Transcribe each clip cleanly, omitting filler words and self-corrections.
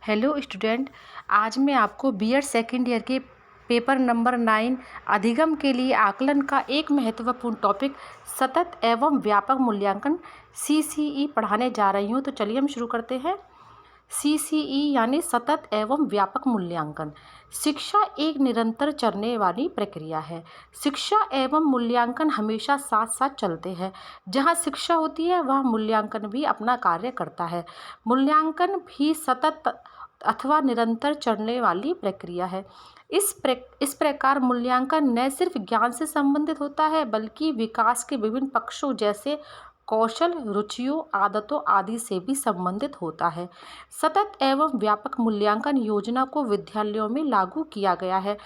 Hello student. आज मैं आपको बीएड सेकेंड ईयर के पेपर नंबर 9 अधिगम के लिए आकलन का एक महत्वपूर्ण टॉपिक सतत एवं व्यापक मूल्यांकन सीसीई पढ़ाने जा रही हूँ। तो चलिए हम शुरू करते हैं। सीसीई यानी सतत एवं व्यापक मूल्यांकन। शिक्षा एक निरंतर चलने वाली प्रक्रिया है। शिक्षा एवं मूल्यांकन हमेशा साथ साथ चलते हैं। जहाँ शिक्षा होती है वहाँ मूल्यांकन भी अपना कार्य करता है। मूल्यांकन भी सतत अथवा निरंतर चलने वाली प्रक्रिया है। इस प्रकार मूल्यांकन न सिर्फ ज्ञान से संबंधित होता है बल्कि विकास के विभिन्न पक्षों जैसे कौशल, रुचियों, आदतों आदि से भी संबंधित होता है। सतत एवं व्यापक मूल्यांकन योजना को विद्यालयों में लागू किया गया है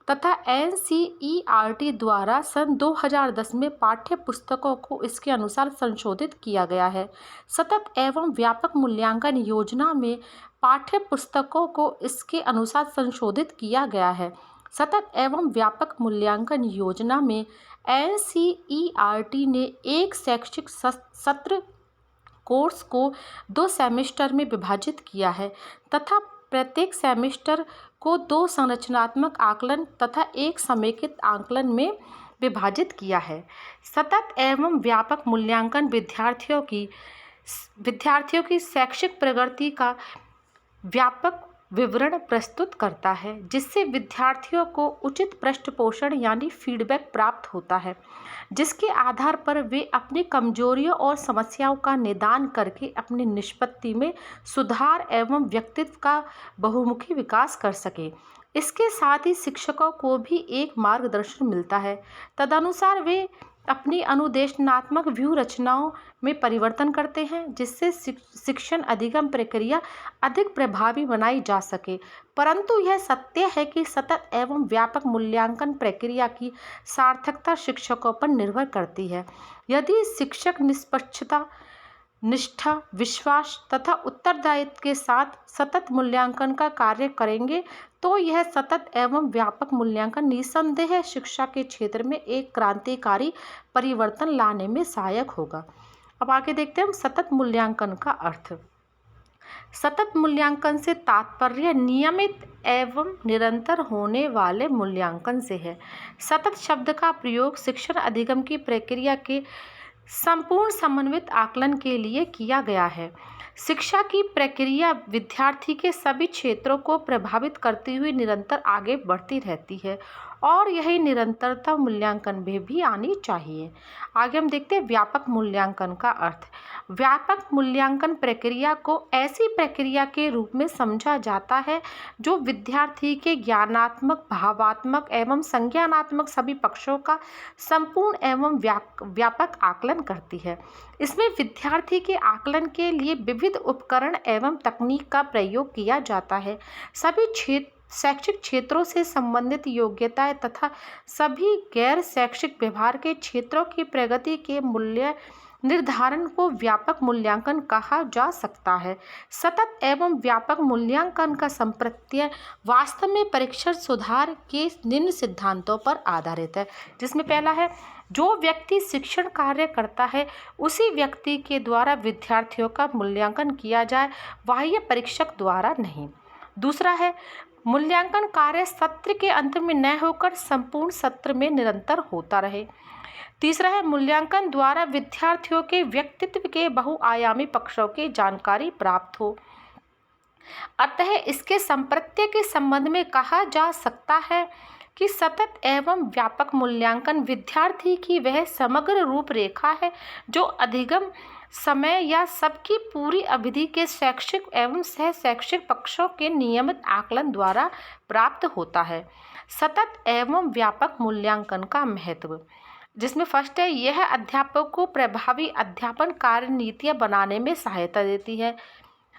तथा एनसीईआरटी द्वारा सन 2010 में पाठ्य पुस्तकों को इसके अनुसार संशोधित किया गया है। सतत एवं व्यापक मूल्यांकन योजना में पाठ्य पुस्तकों को इसके अनुसार संशोधित किया गया है। सतत एवं व्यापक मूल्यांकन योजना में एनसीईआरटी ने एक शैक्षिक सत्र कोर्स को 2 सेमेस्टर में विभाजित किया है तथा प्रत्येक सेमेस्टर को 2 संरचनात्मक आकलन तथा 1 समेकित आकलन में विभाजित किया है। सतत एवं व्यापक मूल्यांकन विद्यार्थियों की शैक्षिक प्रगति का व्यापक विवरण प्रस्तुत करता है जिससे विद्यार्थियों को उचित पृष्ठपोषण यानी फीडबैक प्राप्त होता है, जिसके आधार पर वे अपनी कमजोरियों और समस्याओं का निदान करके अपनी निष्पत्ति में सुधार एवं व्यक्तित्व का बहुमुखी विकास कर सके। इसके साथ ही शिक्षकों को भी एक मार्गदर्शन मिलता है। तदनुसार वे अपनी अनुदेशनात्मक व्यूह रचनाओं में परिवर्तन करते हैं जिससे शिक्षण अधिगम प्रक्रिया अधिक प्रभावी बनाई जा सके। परंतु यह सत्य है कि सतत एवं व्यापक मूल्यांकन प्रक्रिया की सार्थकता शिक्षकों पर निर्भर करती है। यदि शिक्षक निष्पक्षता, निष्ठा, विश्वास तथा उत्तरदायित्व के साथ सतत मूल्यांकन का कार्य करेंगे तो यह सतत एवं व्यापक मूल्यांकन निस्संदेह शिक्षा के क्षेत्र में एक क्रांतिकारी परिवर्तन लाने में सहायक होगा। अब आगे देखते हैं हम सतत मूल्यांकन का अर्थ। सतत मूल्यांकन से तात्पर्य नियमित एवं निरंतर होने वाले मूल्यांकन से है। सतत शब्द का प्रयोग शिक्षण अधिगम की प्रक्रिया के संपूर्ण समन्वित आकलन के लिए किया गया है। शिक्षा की प्रक्रिया विद्यार्थी के सभी क्षेत्रों को प्रभावित करती हुई निरंतर आगे बढ़ती रहती है और यही निरंतरता मूल्यांकन में भी आनी चाहिए। आगे हम देखते हैं व्यापक मूल्यांकन का अर्थ। व्यापक मूल्यांकन प्रक्रिया को ऐसी प्रक्रिया के रूप में समझा जाता है जो विद्यार्थी के ज्ञानात्मक, भावात्मक एवं संज्ञानात्मक सभी पक्षों का संपूर्ण एवं व्यापक आकलन करती है। इसमें विद्यार्थी के आकलन के लिए विविध उपकरण एवं तकनीक का प्रयोग किया जाता है। सभी शैक्षिक क्षेत्रों से संबंधित योग्यताएं तथा सभी गैर शैक्षिक व्यवहार के क्षेत्रों की प्रगति के मूल्य निर्धारण को व्यापक मूल्यांकन कहा जा सकता है। सतत एवं व्यापक मूल्यांकन का संप्रत्यय वास्तव में परीक्षण सुधार के निम्न सिद्धांतों पर आधारित है, जिसमें पहला है जो व्यक्ति शिक्षण कार्य करता है उसी व्यक्ति के द्वारा विद्यार्थियों का मूल्यांकन किया जाए, बाह्य परीक्षक द्वारा नहीं। दूसरा है मूल्यांकन कार्य सत्र के अंत में न होकर संपूर्ण सत्र में निरंतर होता रहे। तीसरा है मूल्यांकन द्वारा विद्यार्थियों के व्यक्तित्व के बहुआयामी पक्षों की जानकारी प्राप्त हो। अतः इसके संप्रत्यय के संबंध में कहा जा सकता है कि सतत एवं व्यापक मूल्यांकन विद्यार्थी की वह समग्र रूपरेखा है जो अधिगम समय या सबकी पूरी अवधि के शैक्षिक एवं सह शैक्षिक पक्षों के नियमित आकलन द्वारा प्राप्त होता है। सतत एवं व्यापक मूल्यांकन का महत्व, जिसमें फर्स्ट है यह अध्यापक को प्रभावी अध्यापन कार्य नीतियाँ बनाने में सहायता देती है।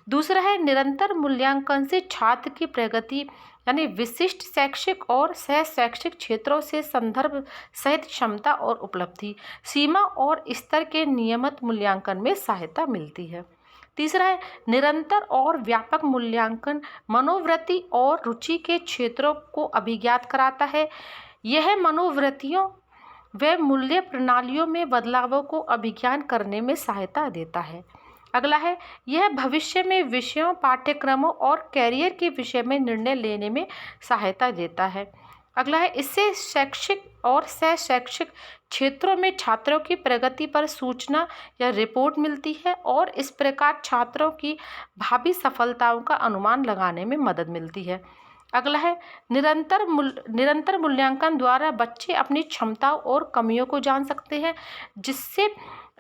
दूसरा है निरंतर मूल्यांकन से छात्र की प्रगति यानी विशिष्ट शैक्षिक और सह शैक्षिक क्षेत्रों से संदर्भ सहित क्षमता और उपलब्धि, सीमा और स्तर के नियमित मूल्यांकन में सहायता मिलती है। तीसरा है निरंतर और व्यापक मूल्यांकन मनोवृत्ति और रुचि के क्षेत्रों को अभिज्ञात कराता है। यह मनोवृत्तियों व मूल्य प्रणालियों में बदलावों को अभिज्ञान करने में सहायता देता है। अगला है, यह भविष्य में विषयों, पाठ्यक्रमों और कैरियर के विषय में निर्णय लेने में सहायता देता है। अगला है, इससे शैक्षिक और सह शैक्षिक क्षेत्रों में छात्रों की प्रगति पर सूचना या रिपोर्ट मिलती है और इस प्रकार छात्रों की भावी सफलताओं का अनुमान लगाने में मदद मिलती है। अगला है, निरंतर मूल्यांकन द्वारा बच्चे अपनी क्षमताओं और कमियों को जान सकते हैं, जिससे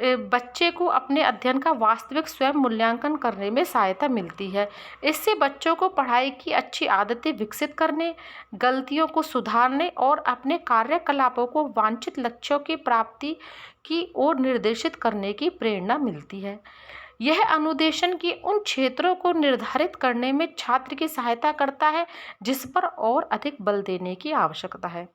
बच्चे को अपने अध्ययन का वास्तविक स्वयं मूल्यांकन करने में सहायता मिलती है। इससे बच्चों को पढ़ाई की अच्छी आदतें विकसित करने, गलतियों को सुधारने और अपने कार्यकलापों को वांछित लक्ष्यों की प्राप्ति की ओर निर्देशित करने की प्रेरणा मिलती है। यह अनुदेशन की उन क्षेत्रों को निर्धारित करने में छात्र की सहायता करता है जिस पर और अधिक बल देने की आवश्यकता है।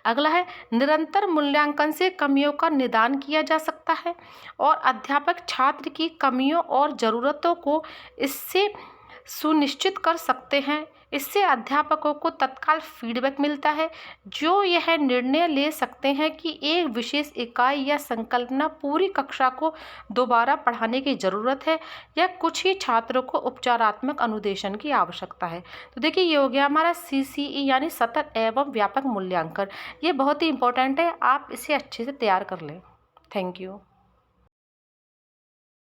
अगला है, निरंतर मूल्यांकन से कमियों का निदान किया जा सकता है और अध्यापक छात्र की कमियों और ज़रूरतों को इससे सुनिश्चित कर सकते हैं। इससे अध्यापकों को तत्काल फीडबैक मिलता है, जो यह निर्णय ले सकते हैं कि एक विशेष इकाई या संकल्पना पूरी कक्षा को दोबारा पढ़ाने की ज़रूरत है या कुछ ही छात्रों को उपचारात्मक अनुदेशन की आवश्यकता है। तो देखिए, ये हो गया हमारा CCE यानी सतत एवं व्यापक मूल्यांकन। ये बहुत ही इंपॉर्टेंट है, आप इसे अच्छे से तैयार कर लें। Thank you.